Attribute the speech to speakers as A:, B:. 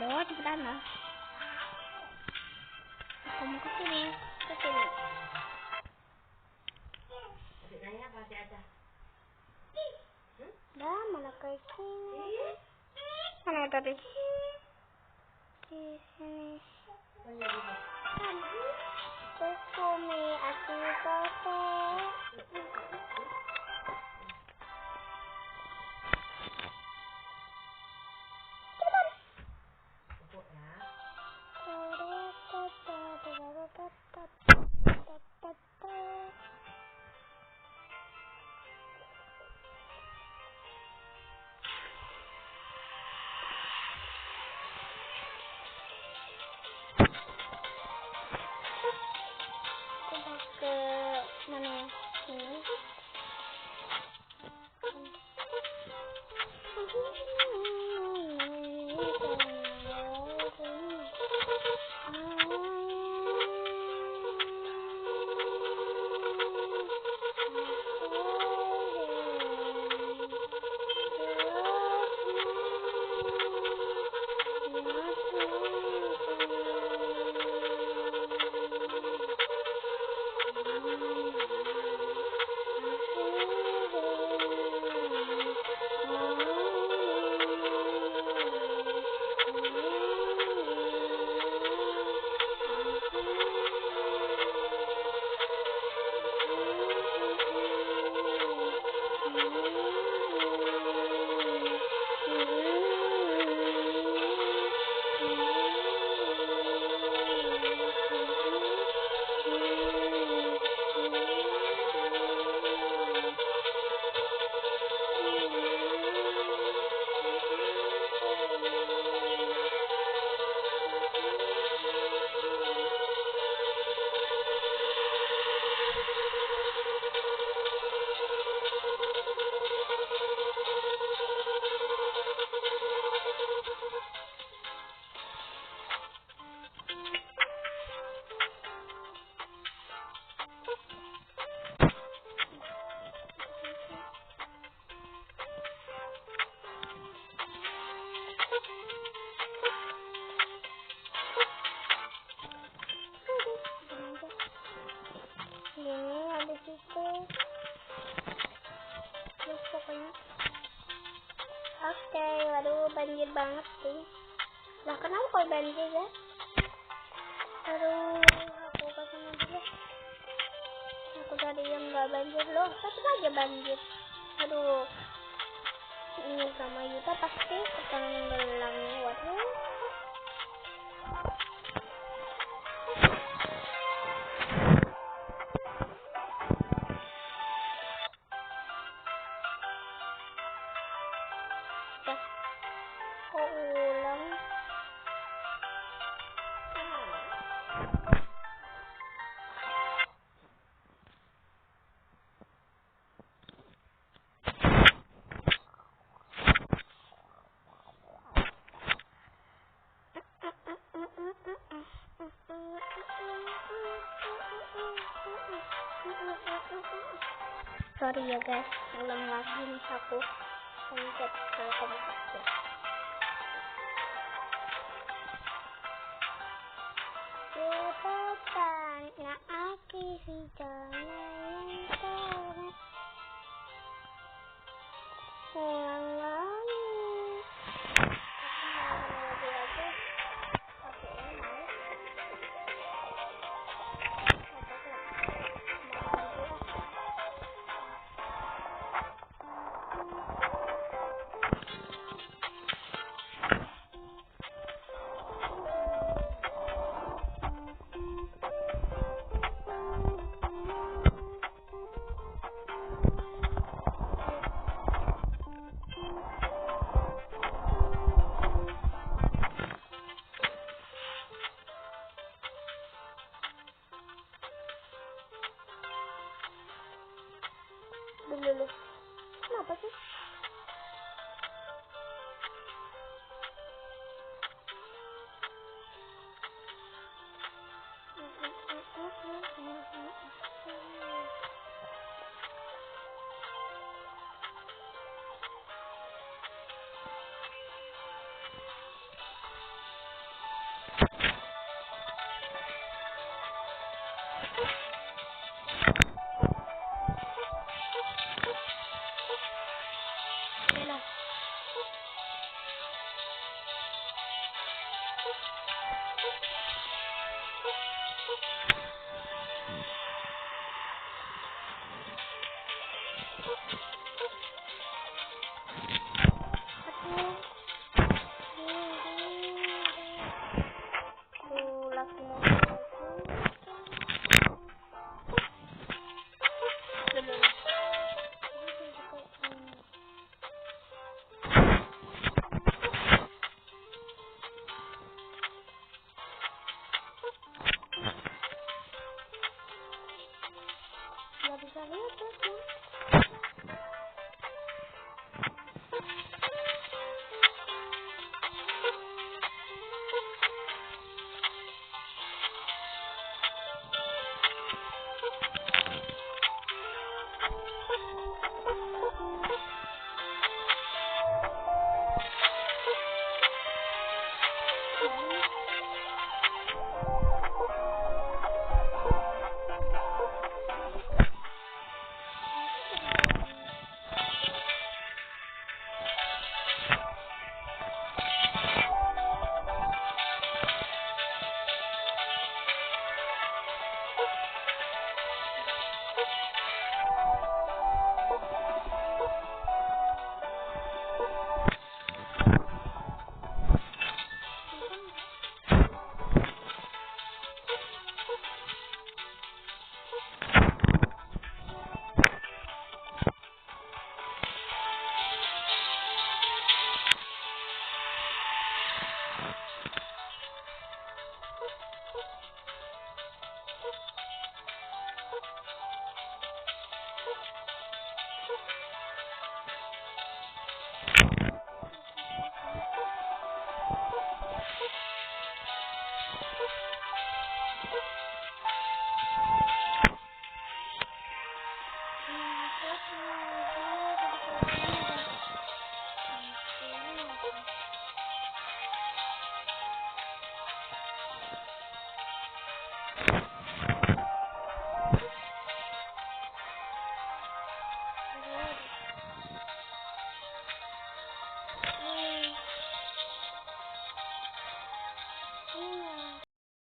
A: Oh, di sana. Kamu ke sini, ke sini. Dah, mana kucing? Mana tadi? Di sini. Kan. Kukumi aku koko. Ke mana ini? Ini habis itu terus pokoknya oke. Waduh, banjir banget sih. Lah kenapa kalau banjir ya? Aduh, aku kesana dulu. Aku tadi yang nggak banjir loh, tapi aja banjir. Aduh, ini sama Yuta pasti ketenggelam. Waduh. Kok ulang? Sorry ya guys, ulang lagi nih aku pencet ke komputer. Tanya aki si jalan internet ulang lagi. Dulu. Kenapa sih? Nggak bisa lihat lagi.